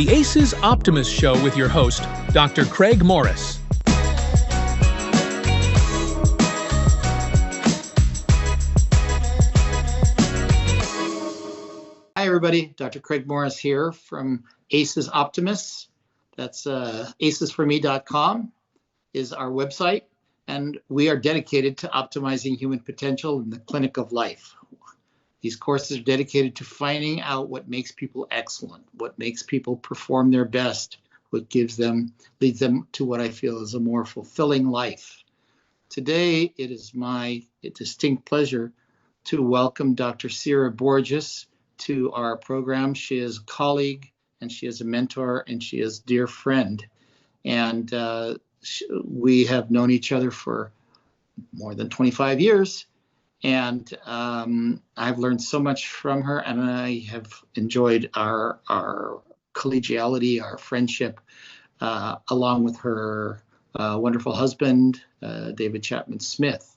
the ACEs Optimist Show with your host, Dr. Craig Morris. Hi, everybody. Dr. Craig Morris here from ACEs Optimists. That's acesforme.com is our website, and we are dedicated to optimizing human potential in the clinic of life. These courses are dedicated to finding out what makes people excellent, what makes people perform their best, what leads them to what I feel is a more fulfilling life. Today, it is my distinct pleasure to welcome Dr. Sira Borges to our program. She is a colleague, and she is a mentor, and she is a dear friend. And we have known each other for more than 25 years. And I've learned so much from her, and I have enjoyed our collegiality, our friendship, along with her wonderful husband, David Chapman Smith.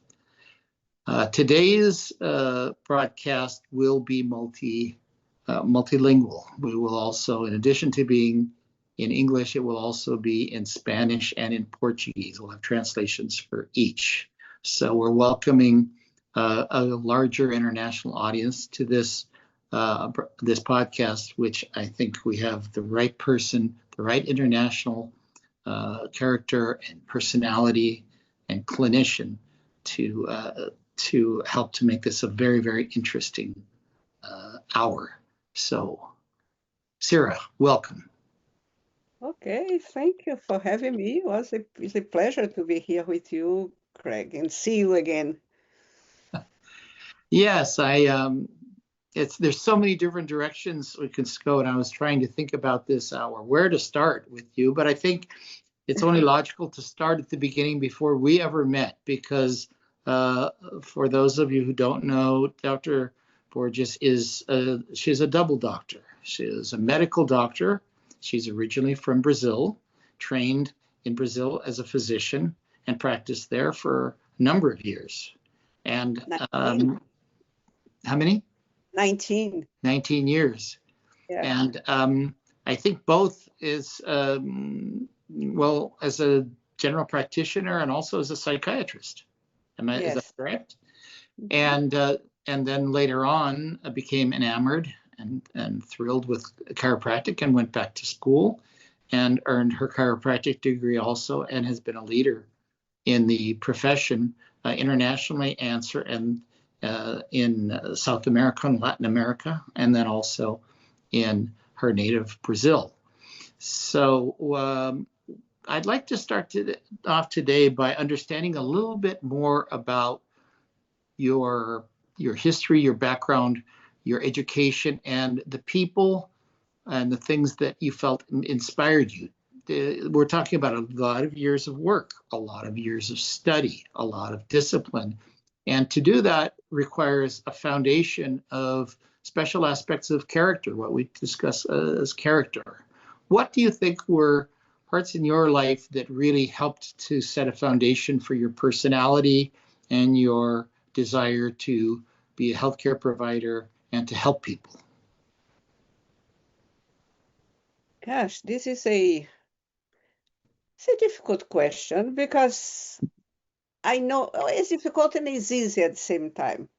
Today's broadcast will be multilingual. We will also, in addition to being in English, it will also be in Spanish and in Portuguese. We'll have translations for each. So we're welcoming a larger international audience to this podcast, which I think we have the right person, the right international character and personality and clinician to help to make this a very, very interesting hour. So, Sira, welcome. Okay, thank you for having me. It's a pleasure to be here with you, Craig, and see you again. Yes, there's so many different directions we can go, and I was trying to think about this hour, where to start with you, but I think it's only logical to start at the beginning before we ever met, because for those of you who don't know, Dr. Borges she's a double doctor. She is a medical doctor. She's originally from Brazil, trained in Brazil as a physician, and practiced there for a number of years. And how many? 19. 19 years. Yeah. And I think both is, well, as a general practitioner and also as a psychiatrist. Is that correct? Mm-hmm. And then later on, I became enamored and thrilled with chiropractic and went back to school and earned her chiropractic degree also, and has been a leader in the profession internationally and in South America and Latin America, and then also in her native Brazil. So I'd like to start off today by understanding a little bit more about your history, your background, your education, and the people and the things that you felt inspired you. We're talking about a lot of years of work, a lot of years of study, a lot of discipline. And to do that requires a foundation of special aspects of character, what we discuss as character. What do you think were parts in your life that really helped to set a foundation for your personality and your desire to be a healthcare provider and to help people? Gosh, this is a difficult question, because I know it's difficult and it's easy at the same time.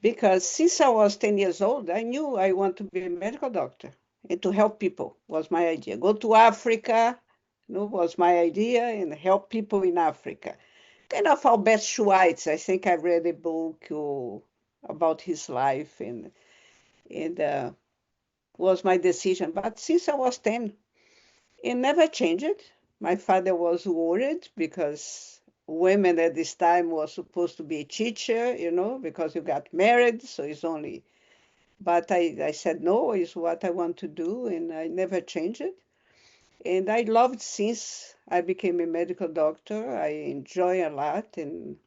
Because since I was 10 years old, I knew I want to be a medical doctor and to help people was my idea. Go to Africa, was my idea, and help people in Africa. Kind of Albert Schweitzer. I think I read a book about his life, and was my decision. But since I was 10, it never changed. My father was worried because women at this time were supposed to be a teacher, because you got married, so it's only. But I said, no, it's what I want to do, and I never changed it. And I loved since I became a medical doctor. I enjoy a lot, and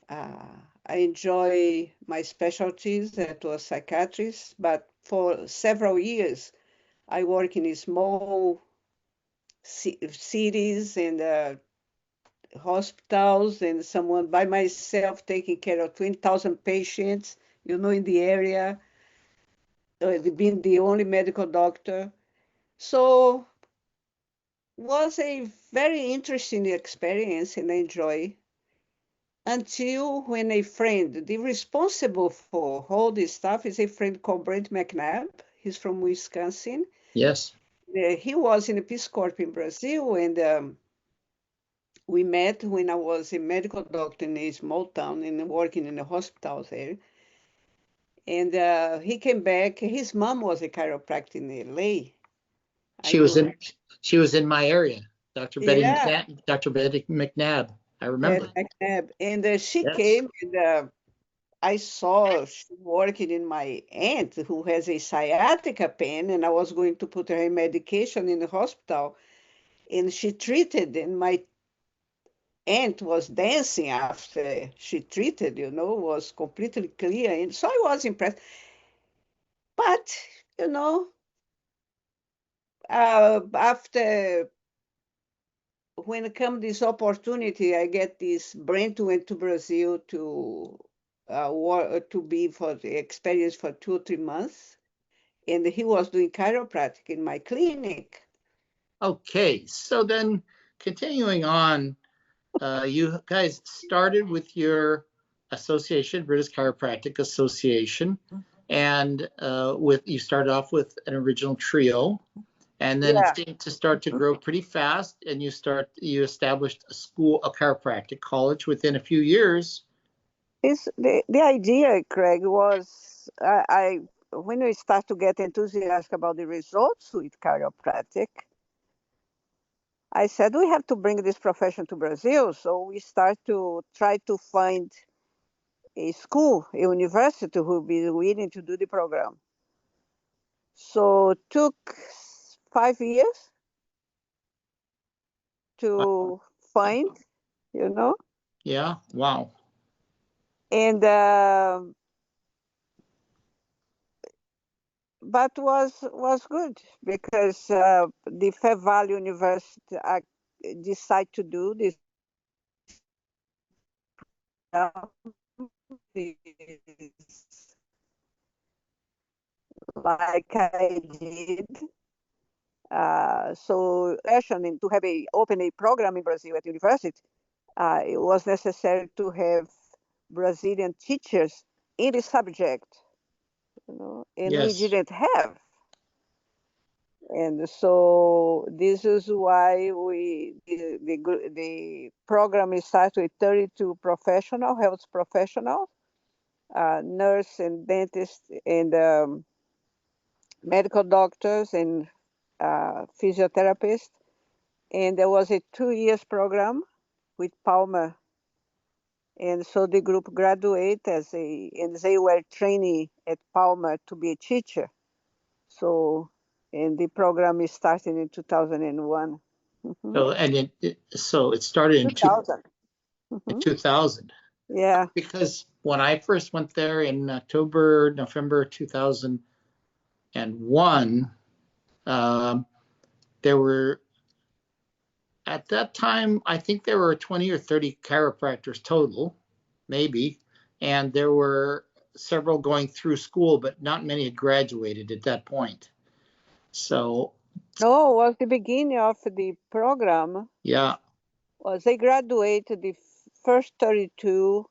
I enjoy my specialties. That was psychiatrist, but for several years, I work in small cities and hospitals, and someone by myself taking care of 20,000 patients, in the area, being the only medical doctor. So was a very interesting experience and enjoy until when a friend, the responsible for all this stuff is a friend called Brent McNabb. He's from Wisconsin. Yes. He was in the Peace Corps in Brazil, and we met when I was a medical doctor in a small town and working in the hospitals there. And he came back. His mom was a chiropractor in LA. I She was knew in her. she was in my area, Dr. Betty Yeah, McNabb, Dr. Betty McNabb. I Beth remember. McNabb. And she Yes. came, and I saw she working in my aunt who has a sciatica pain, and I was going to put her in medication in the hospital. And she treated, and my aunt was dancing after she treated, was completely clear. And so I was impressed. But, you know, after when it come this opportunity, I get this. Brent went to Brazil to to be for the experience for 2 or 3 months, and he was doing chiropractic in my clinic. Okay. So then continuing on, you guys started with your association, British Chiropractic Association, and you started off with an original trio, and then it Yeah, seemed to start to grow pretty fast, and you established a school, a chiropractic college within a few years. it's the idea, Craig, was I when we start to get enthusiastic about the results with chiropractic, I said we have to bring this profession to Brazil. So we start to try to find a school, a university who will be willing to do the program. So it took 5 years to find, you know, Yeah. Wow. and but was good because the Fair Valley University decide to do this like I did. So passion in to have a open a program in Brazil at university, it was necessary to have Brazilian teachers in the subject, and we Yes. didn't have. And so this is why the program is started with 32 health professionals, nurse and dentist and medical doctors and physiotherapists. And there was a 2 years program with Palmer. And so the group graduate and they were training at Palmer to be a teacher. So, and the program is starting in 2001. Mm-hmm. So it started in 2000. Mm-hmm. 2000. Yeah. Because when I first went there in November 2001, there were, at that time, I think there were 20 or 30 chiropractors total, maybe, and there were several going through school, but not many had graduated at that point. So, No, it was the beginning of the program. yeah, Was they graduated the first 32,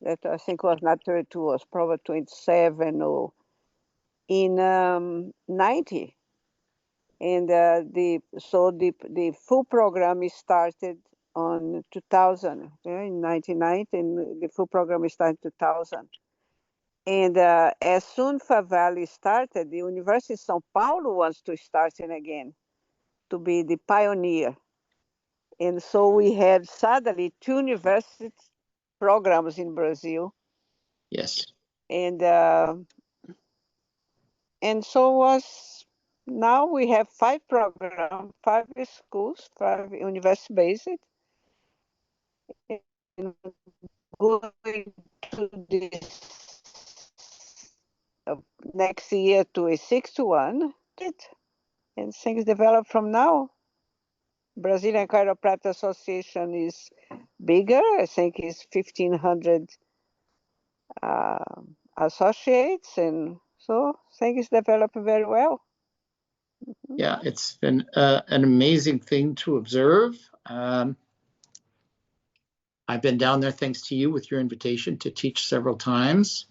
that I think was not 32, was probably 27 or in 90. And the full program is started on 2000, yeah, in 1990, and the full program is started in 2000. And as soon Favale started, the University of São Paulo wants to start it again, to be the pioneer. And so we had suddenly two university programs in Brazil. yes. And so was now we have 5 programs, 5 schools, 5 university-based, and going to this next year to a 6-to-1. And things develop from now. Brazilian Chiropractic Association is bigger. I think it's 1,500 associates, and so things develop very well. Yeah, it's been an amazing thing to observe. I've been down there thanks to you with your invitation to teach several times.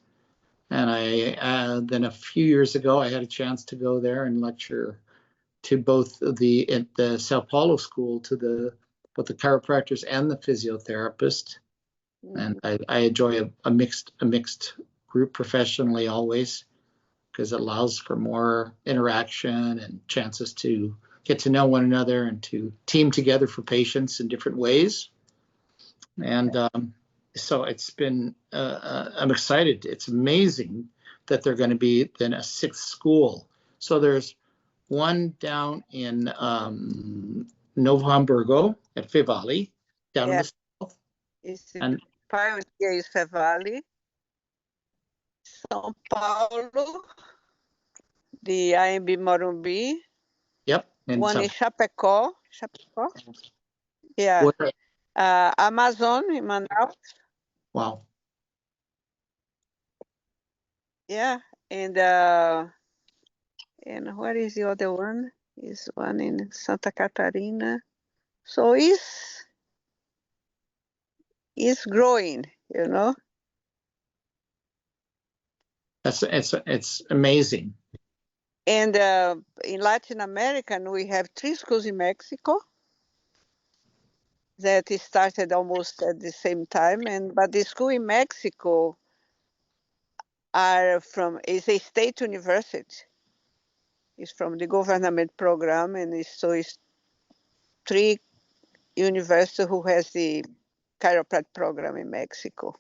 And then a few years ago, I had a chance to go there and lecture to both at the Sao Paulo school to both the chiropractors and the physiotherapist. And I enjoy a mixed group professionally always, because it allows for more interaction and chances to get to know one another and to team together for patients in different ways. And so it's been, I'm excited. It's amazing that they're going to be then a sixth school. So there's one down in Novo Hamburgo at Fevali, down in the south. And pioneer is Fevali. São Paulo, the IMB Morumbi. Yep. One in Chapecó. Yeah. Amazon in Manaus. Wow. Yeah. And what is the other one? Is one in Santa Catarina. So it's growing, you know. It's amazing. And in Latin America, we have 3 schools in Mexico that started almost at the same time. But the school in Mexico is a state university. It's from the government program, and it's 3 universities who has the chiropractic program in Mexico.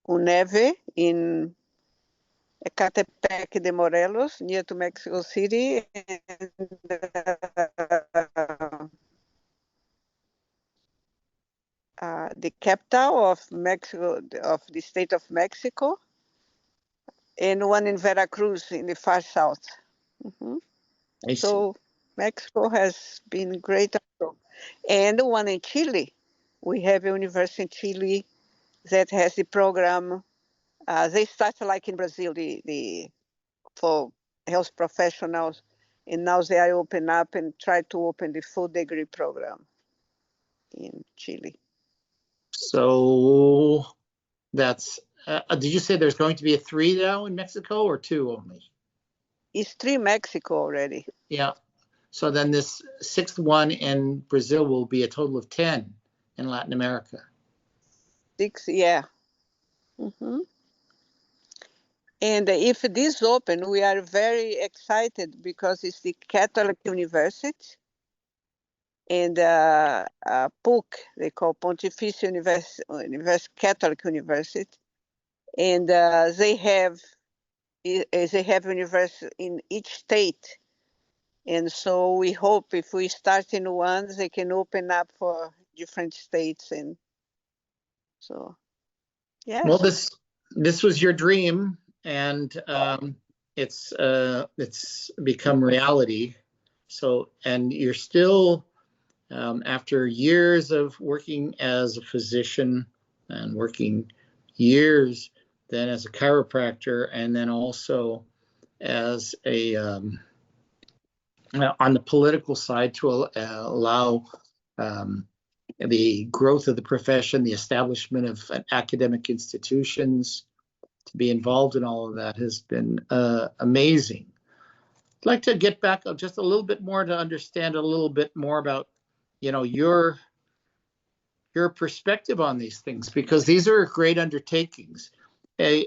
UNEVE in Ecatepec de Morelos, near to Mexico City, and the capital of Mexico, of the state of Mexico, and one in Veracruz in the far south. So Mexico has been great. And one in Chile. We have a university in Chile that has the program. They started like in Brazil, for health professionals, and now they are open up and try to open the full degree program in Chile. So that's, did you say there's going to be a 3 now in Mexico or 2 only? It's 3 Mexico already. Yeah. So then this 6th one in Brazil will be a total of 10 in Latin America. 6, yeah. And if this open, we are very excited because it's the Catholic University. And PUC, they call Pontificio Catholic University. And they have university in each state. And so we hope if we start in one, they can open up for different states. And so, yeah. Well, this was your dream, and it's become reality. So, and you're still, after years of working as a physician and working years then as a chiropractor, and then also as a on the political side to allow the growth of the profession, the establishment of academic institutions, to be involved in all of that has been amazing. I'd like to get back just a little bit more to understand a little bit more about, your perspective on these things, because these are great undertakings. In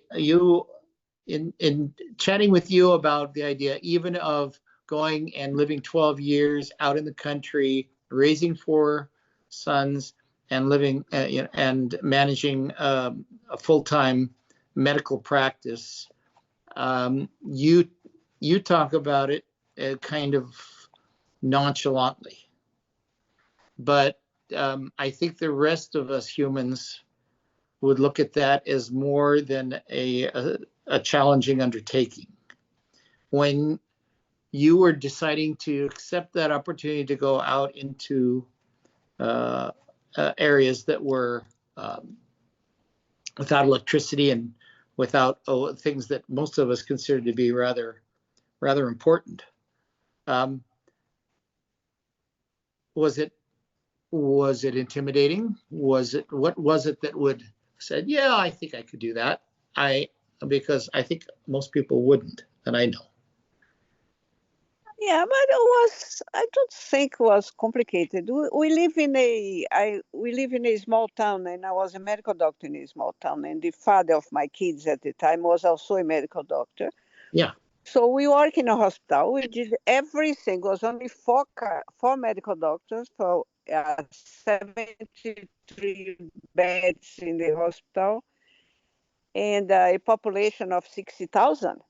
chatting with you about the idea even of going and living 12 years out in the country, raising 4 sons, and living and managing a full-time medical practice, you talk about it kind of nonchalantly, but I think the rest of us humans would look at that as more than a challenging undertaking. When you were deciding to accept that opportunity to go out into areas that were without electricity and without things that most of us consider to be rather rather important. Was it intimidating? What was it that would said, yeah, I think I could do that? Because I think most people wouldn't, and I know. Yeah, but I don't think it was complicated. We live in a small town, and I was a medical doctor in a small town, and the father of my kids at the time was also a medical doctor. Yeah. So we work in a hospital. We did everything. It was only four medical doctors for 73 beds in the hospital, and a population of 60,000.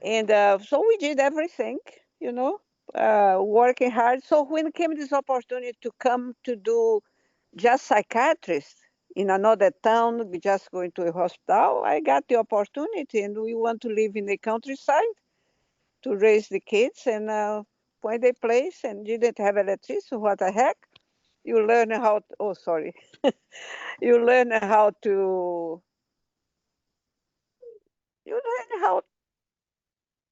And so we did everything, working hard. So when came this opportunity to come to do just psychiatrist in another town, just going to a hospital, I got the opportunity, and we want to live in the countryside to raise the kids and find a place, and didn't have electricity. What the heck? You learn how to, oh, sorry. You learn how to, you learn how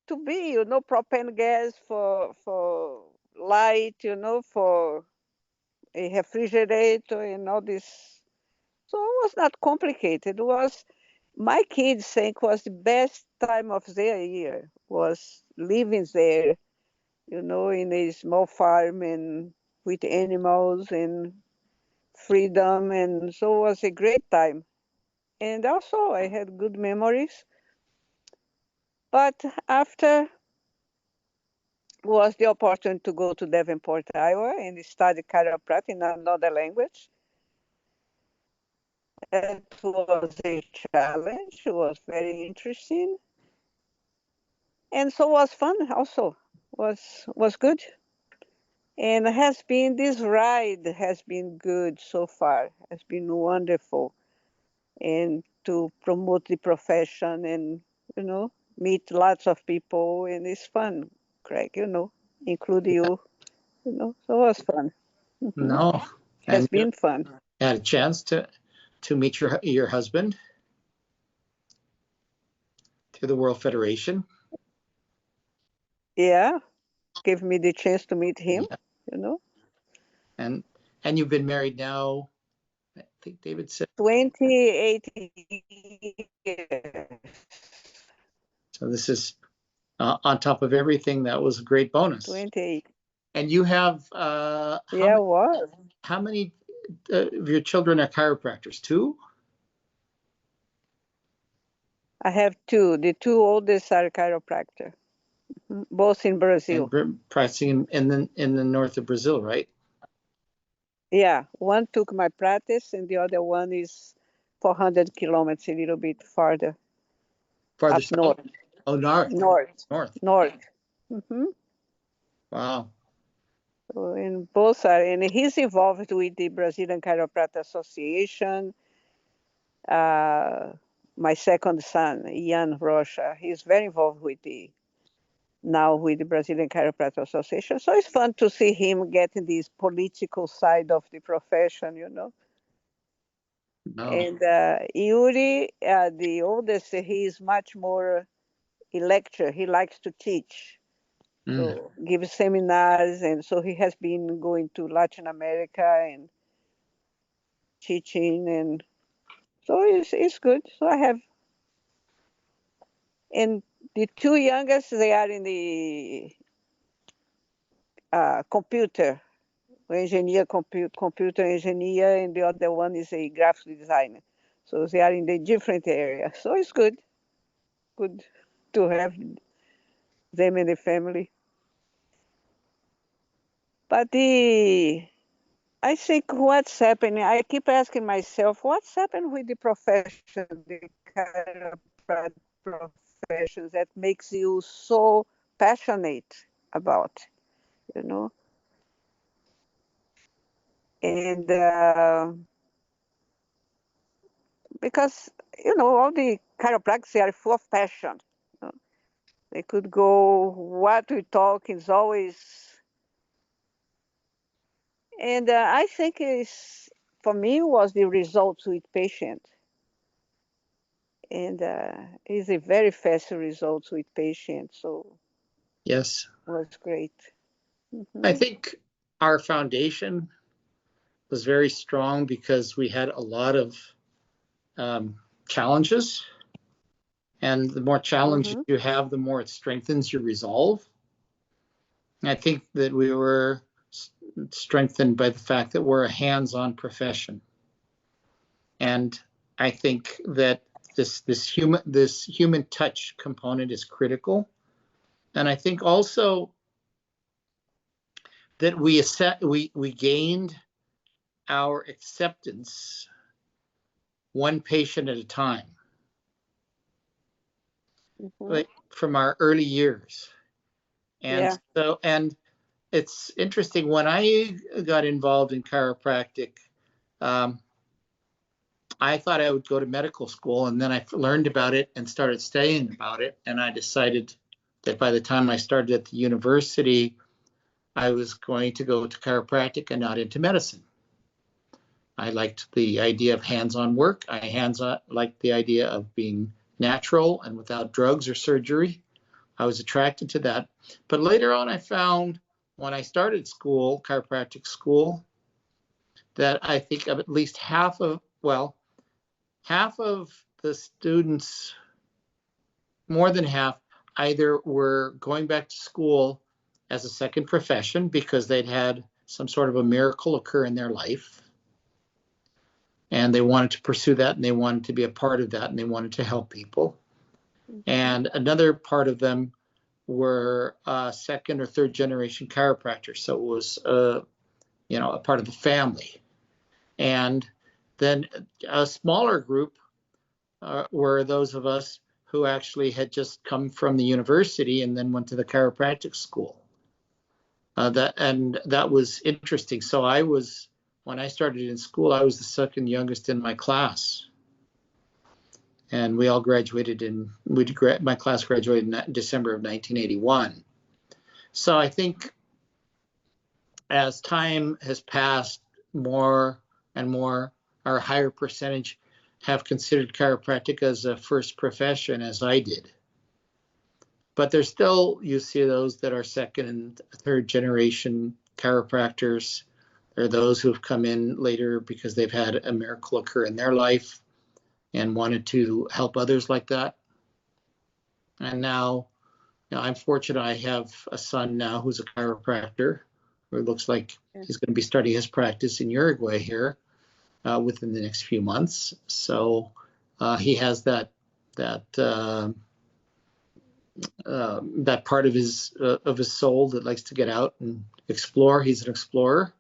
to be, propane gas for light, for a refrigerator and all this. So it was not complicated. It was, my kids think was the best time of their year, was living there, in a small farm and with animals and freedom. And so it was a great time. And also I had good memories. But after was the opportunity to go to Davenport, Iowa, and study chiropractic in another language. It was a challenge. It was very interesting, and so was fun. Also, was good, and this ride has been good so far. Has been wonderful, and to promote the profession, and meet lots of people, and it's fun, Craig. Include you. So it was fun. No. Has been fun. Had a chance to meet your husband through the World Federation. Yeah, gave me the chance to meet him. Yeah. And you've been married now, I think David said 28 years. So this is on top of everything. That was a great bonus. 28. And you have how many of your children are chiropractors? 2? I have 2. The 2 oldest are chiropractor, both in Brazil. And practicing in the north of Brazil, right? Yeah, one took my practice, and the other one is 400 kilometers, a little bit farther. Farther up south? north. Oh, north. North. Mm-hmm. Wow. So, and both are, and he's involved with the Brazilian Chiropractic Association. My second son, Ian Rocha, he's very involved with the Brazilian Chiropractic Association. So it's fun to see him getting this political side of the profession, No. And Yuri, the oldest, he is much more a lecturer. He likes to teach. So give seminars, and so he has been going to Latin America and teaching, and so it's good. So I have, and the 2 youngest, they are in the computer engineer, computer engineer, and the other one is a graphic designer. So they are in the different areas. So it's good to have them in the family. But I think what's happening, I keep asking myself, what's happened with the profession, the chiropractic profession that makes you so passionate about, And because, all the chiropractors, they are full of passion. They could go, what we talk is always, and I think for me, was the results with patients. And it's a very fast results with patients. So Yes. was great. I think our foundation was very strong because we had a lot of challenges. And the more challenges you have, the more it strengthens your resolve. And I think that we were strengthened by the fact that we're a hands-on profession. And I think that this human touch component is critical. And I think also that we gained our acceptance one patient at a time, like from our early years. And and it's interesting, when I got involved in chiropractic, I thought I would go to medical school, and then I learned about it and started studying about it. And I decided that by the time I started at the university, I was going to go to chiropractic and not into medicine. I liked the idea of hands-on work. I liked the idea of being natural and without drugs or surgery. I was attracted to that. But later on, I found when I started school, chiropractic school, that I think of at least half of the students, more than half, either were going back to school as a second profession because they'd had some sort of a miracle occur in their life, and they wanted to pursue that, and they wanted to be a part of that, and they wanted to help people. And another part of them were second or third generation chiropractors. So it was, a part of the family. And then a smaller group were those of us who actually had just come from the university and then went to the chiropractic school. That was interesting. So when I started in school, I was the second youngest in my class. And we all graduated my class graduated in December of 1981. So I think as time has passed, more and more, or a higher percentage have considered chiropractic as a first profession, as I did. But there's still, you see those that are second and third generation chiropractors. There are those who have come in later because they've had a miracle occur in their life and wanted to help others like that. And now, I'm fortunate I have a son now who's a chiropractor, who looks like he's going to be starting his practice in Uruguay here within the next few months. So he has that part of his soul that likes to get out and explore. He's an explorer,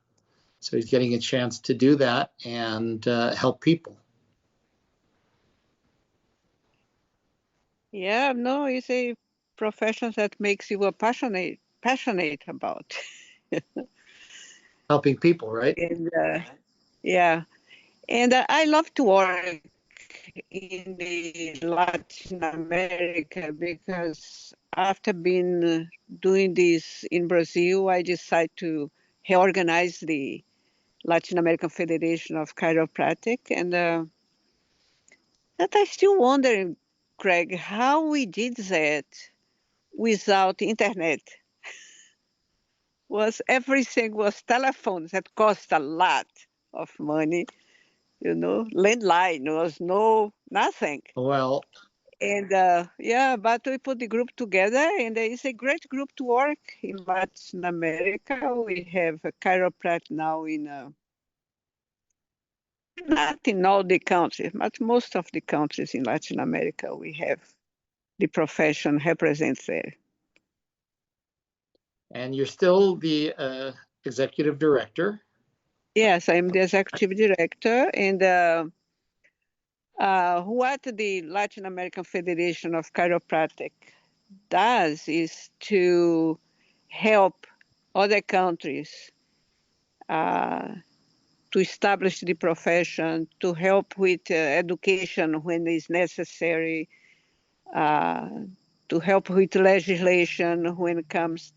so he's getting a chance to do that and help people. Yeah, no, it's a profession that makes you passionate about. Helping people, right? And yeah, and I love to work in the Latin America because after being doing this in Brazil, I decided to reorganize the Latin American Federation of Chiropractic, and that I still wonder, Craig, how we did that without internet. Everything was telephones that cost a lot of money, landline was nothing. Well, And but we put the group together, and it's a great group to work in Latin America. We have a chiropractic now not in all the countries, but most of the countries in Latin America, we have the profession represents there. And you're still the executive director. Yes, I'm the executive director, and what the Latin American Federation of Chiropractic does is to help other countries to establish the profession, to help with education when it's necessary, to help with legislation when times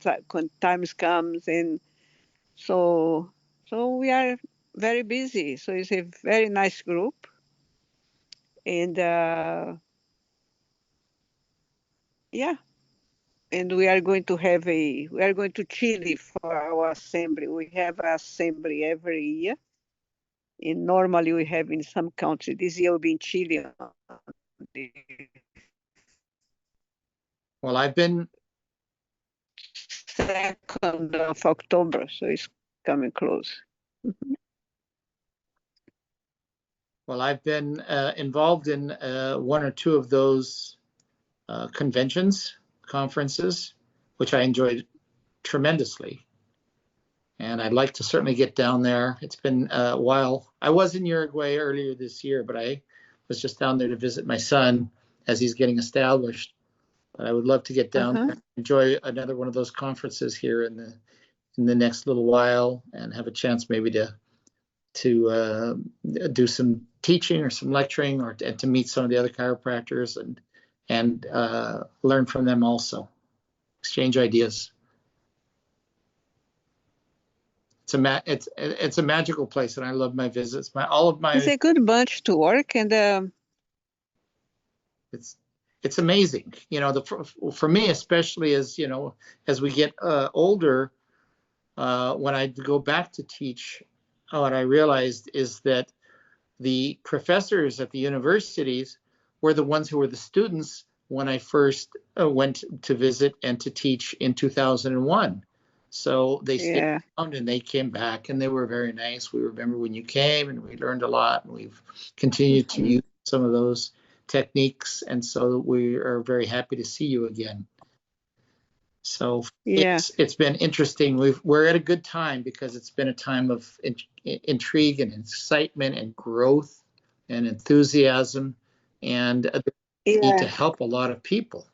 comes, and so we are very busy. So it's a very nice group, and yeah, and we are going to Chile for our assembly. We have an assembly every year. And normally we have in some country. This year we'll be in Chile on the Well, I've been 2nd of October, so it's coming close. Well, I've been involved in one or two of those conferences, which I enjoyed tremendously. And I'd like to certainly get down there. It's been a while. I was in Uruguay earlier this year, but I was just down there to visit my son as he's getting established. But I would love to get down there, enjoy another one of those conferences here in the next little while, and have a chance maybe to do some teaching or some lecturing, and to meet some of the other chiropractors and learn from them also, exchange ideas. It's a magical place, and I love my visits. It's a good bunch to work, and it's amazing. For me, especially as we get older, when I go back to teach, what I realized is that the professors at the universities were the ones who were the students when I first went to visit and to teach in 2001. So they stayed around and they came back, and they were very nice. We remember when you came, and we learned a lot, and we've continued to use some of those techniques. And so we are very happy to see you again. So it's been interesting. We're at a good time because it's been a time of intrigue and excitement and growth and enthusiasm, and need to help a lot of people.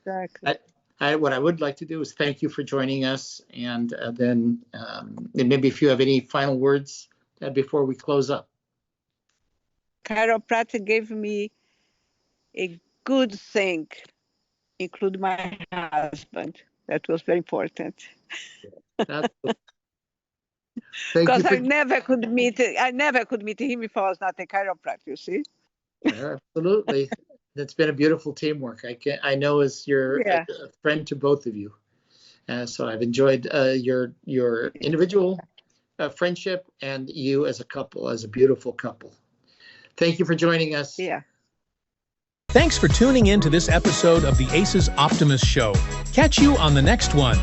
Exactly. What I would like to do is thank you for joining us, and then maybe if you have any final words before we close up. Chiropractic gave me a good thing, include my husband. That was very important. Because I never could meet him if I was not a chiropractor, you see? Absolutely. That's been a beautiful teamwork. I know as you're a friend to both of you. So I've enjoyed your individual friendship and you as a couple, as a beautiful couple. Thank you for joining us. Yeah. Thanks for tuning in to this episode of the Aces Optimist Show. Catch you on the next one.